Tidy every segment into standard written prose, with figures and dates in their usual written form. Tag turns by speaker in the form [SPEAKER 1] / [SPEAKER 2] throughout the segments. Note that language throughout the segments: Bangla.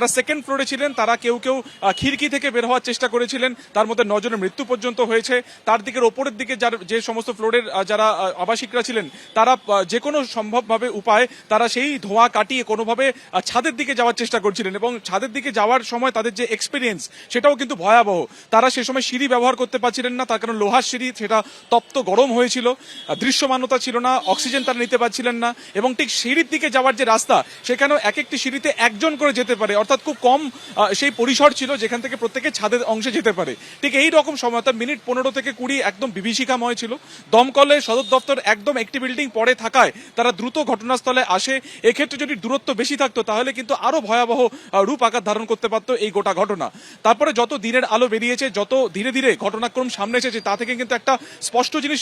[SPEAKER 1] যারা সেকেন্ড ফ্লোরে ছিলেন তারা কেউ কেউ খিড়কি থেকে বের হওয়ার চেষ্টা করেছিলেন, তার মধ্যে 9 জনের মৃত্যু পর্যন্ত হয়েছে। তার দিকের ওপরের দিকে যে সমস্ত ফ্লোরের যারা আবাসিকরা ছিলেন তারা যে কোনো সম্ভবভাবে উপায় তারা সেই ধোঁয়া কাটিয়ে কোনোভাবে ছাদের দিকে যাওয়ার চেষ্টা করছিলেন, এবং ছাদের দিকে যাওয়ার সময় তাদের যে এক্সপিরিয়েন্স সেটাও কিন্তু ভয়াবহ। তারা সে সময় সিঁড়ি ব্যবহার করতে পারছিলেন না, তার কারণ লোহার সিঁড়ি, সেটা তপ্ত গরম হয়েছিল, দৃশ্যমানতা ছিল না, অক্সিজেন তারা নিতে পারছিলেন না, এবং ঠিক সিঁড়ির দিকে যাওয়ার যে রাস্তা সেখানেও এক একটি সিঁড়িতে একজন করে যেতে পারে, অর্থাৎ খুব কম সেই পরিসর ছিল যেখান থেকে প্রত্যেকে ছাদের অংশে যেতে পারে। ঠিক এই রকম সময় অর্থাৎ মিনিট 15 থেকে 20 একদম বিভীষিকাময় ছিল। দমকলের সদর দপ্তর একদম একটি বিল্ডিং পরে থাকায় তারা দ্রুত ঘটনাস্থলে আসে। এক্ষেত্রে যদি দূরত্ব বেশি থাকতো তাহলে কিন্তু আরো ভয়াবহ রূপ আকার ধারণ করতে পারতো এই গোটা ঘটনা। তারপরে যত দিনের আলো বেরিয়েছে, যত ধীরে ধীরে ঘটনাক্রম সামনে এসেছে, তা থেকে কিন্তু একটা স্পষ্ট জিনিস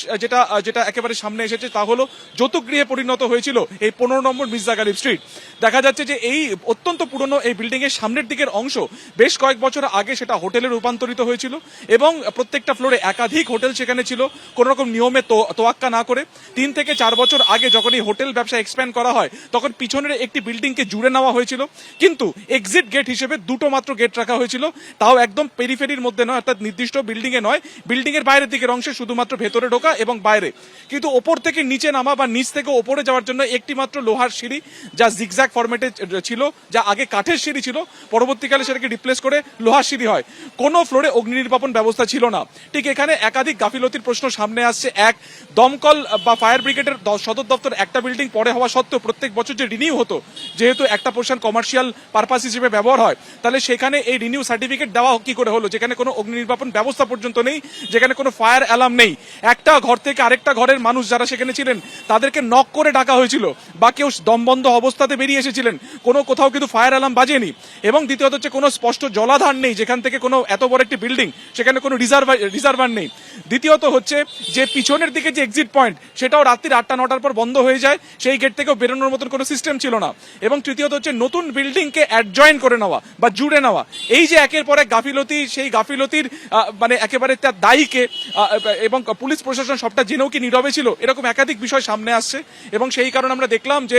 [SPEAKER 1] যেটা একেবারে সামনে এসেছে তা হলো যৌতুকগৃহে পরিণত হয়েছিল এই 15 নম্বর মির্জা গালিব স্ট্রিট। দেখা যাচ্ছে যে এই অত্যন্ত পুরনো এই বিল্ডিং এর সামনের দিকের অংশ বেশ কয়েক বছর আগে সেটা হোটেলে রূপান্তরিত হয়েছিল, এবং প্রত্যেকটা ফ্লোরে একাধিক হোটেল সেখানে ছিল কোন রকম নিয়মে তোয়াক্কা না করে। 3 থেকে 4 বছর আগে যখন এই হোটেল ব্যবসা এক্সপ্যান্ড করা হয় তখন পিছনের একটি বিল্ডিংকে জুড়ে নেওয়া হয়েছিল, কিন্তু এক্সিট গেট হিসেবে দুটো মাত্র গেট রাখা হয়েছিল, তাও একদম পেরিফেরির মধ্যে নয়, অর্থাৎ নির্দিষ্ট বিল্ডিং এ নয়, বিল্ডিং এর বাইরের দিকের অংশে শুধুমাত্র ভেতরে ঢোকা এবং বাইরে। কিন্তু ওপর থেকে নিচে নামা বা নিচ থেকে ওপরে যাওয়ার জন্য একটি মাত্র লোহার সিঁড়ি, যা জিগজ্যাগ ফরম্যাটে ছিল, যা আগে কাঠের সিঁড়ি ছিল, পরবর্তীকালে সেটাকে রিপ্লেস করে লোহার সিঁড়ি হয়। কোনো ফ্লোরে অগ্নি নির্বাপন ব্যবস্থা ছিল না। ঠিক এখানে একাধিক গাফিলতির প্রশ্ন সামনে আসছে। এক, দমকল বা ফায়ার ব্রিগেডের সদর দপ্তর একটা বিল্ডিং পরে হওয়া সত্ত্বেও প্রত্যেক বছর যে রিনিউ হতো, যেহেতু একটা পোর্শন কমার্শিয়াল পারপাস হিসেবে ব্যবহার হয়, তাহলে সেখানে এই রিনিউ সার্টিফিকেট দেওয়া কি করে হলো, যেখানে কোনো অগ্নি নির্বাপন ব্যবস্থা পর্যন্ত নেই, যেখানে কোনো ফায়ার অ্যালার্ম নেই। একটা ঘর থেকে আরেকটা ঘরের মানুষ যারা সেখানে ছিলেন তাদেরকে নক করে ডাকা হয়েছিল, বা কেউ দমবন্ধ অবস্থাতে বেরিয়ে এসেছিলেন, কোনো কোথাও কিন্তু ফায়ার অ্যালার্ম বাজেনি। এবং দ্বিতীয়ত হচ্ছে কোনো স্পষ্ট জলাধার নেই, যেখান থেকে কোনো এত বড় একটি বিল্ডিং সেখানে কোনো রিজার্ভার নেই। দ্বিতীয়ত হচ্ছে যে পিছনের দিকে যে এক্সিট পয়েন্ট সেটাও রাত্রি 8টা-9টার পর বন্ধ হয়ে যায়, সেই গেট থেকেও বেরোনোর মতন কোনো সিস্টেম ছিল না। এবং তৃতীয়ত হচ্ছে নতুন বিল্ডিংকে অ্যাডজয়েন করে নেওয়া বা জুড়ে নেওয়া, এই যে একের পর এক গাফিলতি, সেই গাফিলতির মানে একেবারে তার দায়ীকে এবং পুলিশ প্রশাসন সবটা জেনেও কি নীরবে ছিল, এরকম একাধিক বিষয় সামনে আসছে। এবং সেই কারণে আমরা দেখলাম যে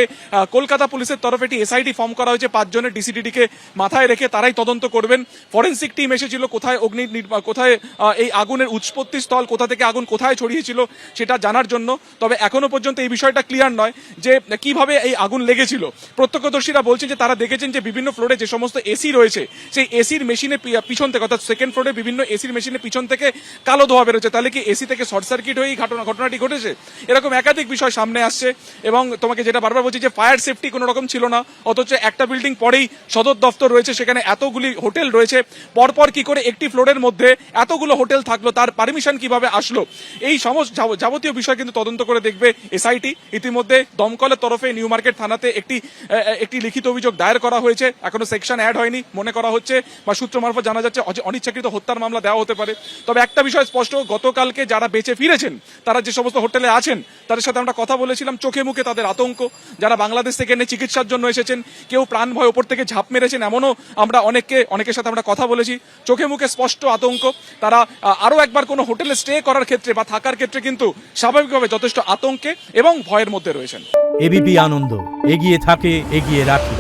[SPEAKER 1] কলকাতা পুলিশের তরফে একটি এসআইটি ফর্ম করা হয়েছে 5 জনের ডিসিডিডিকে মাথায় রেখে, তারাই তদন্ত করবেন। ফরেন্সিক টিম এসেছিল কোথায় কোথায় এই আগুনের উৎপত্তি স্থল, কোথা থেকে আগুন কোথায় ছড়িয়েছিল সেটা জানার জন্য। তবে এখনো পর্যন্ত এই বিষয়টা ক্লিয়ার নয় যে কিভাবে এই আগুন লেগেছিল। প্রত্যক্ষদর্শীরা বলছেন যে তারা দেখেছেন যে বিভিন্ন ফ্লোরে যে সমস্ত এসি রয়েছে সেই এসির মেশিনের পিছন থেকে, অর্থাৎ সেকেন্ড ফ্লোরে বিভিন্ন এসির মেশিনের পিছন থেকে কালো ধোঁয়া বেরোচ্ছে। তাহলে কি এসি থেকে শর্ট সার্কিট হয়েই ঘটনাটি ঘটেছে? এরকম একাধিক বিষয় সামনে আসছে। এবং তোমাকে যেটা বারবার বলছি যে ফায়ার সেফটি কোনো রকম ছিল না, অথচ একটা বিল্ডিং পরেই সদর দপ্তর রয়েছে, সেখানে এতগুলি হোটেল রয়েছে, পরপর কি করে একটি ফ্লোরের মধ্যে এতগুলো হোটেল থাকলো, তার পারমিশন কিভাবে আসলো, এই সমস্ত যাবতীয় বিষয় কিন্তু তদন্ত করে দেখবে এসআইটি। ইতিমধ্যে দমকলের তরফে নিউ মার্কেট থানাতে একটি লিখিত অভিযোগ দায়ের করা হয়েছে, এখনো সেকশন অ্যাড হয়নি, মনে করা হচ্ছে বা সূত্র মারফত জানা যাচ্ছে অনিচ্ছাকৃত হত্যার মামলা দেওয়া হতে পারে। তবে একটা বিষয় স্পষ্ট, গতকালকে যারা বেঁচে ফিরেছেন, তারা যে সমস্ত হোটেলে আছেন তাদের সাথে আমরা কথা বলেছিলাম, চোখে মুখে তাদের আতঙ্ক। যারা বাংলাদেশ থেকে এনে চিকিৎসার জন্য এসেছেন, কেউ প্রাণ ভয় ওপর থেকে ঝাঁপ মেরেছেন, এমনও আমরা অনেকের সাথে আমরা কথা বলেছি, চোখে মুখে স্পষ্ট আতঙ্ক। তারা আরো একবার কোনো হোটেলে স্টে করার ক্ষেত্রে বা থাকার ক্ষেত্রে কিন্তু স্বাভাবিকভাবে যথেষ্ট আতঙ্কে এবং ভয়ের মধ্যে রয়েছেন।
[SPEAKER 2] এবিপি আনন্দ, এগিয়ে থাকে, এগিয়ে রাখে।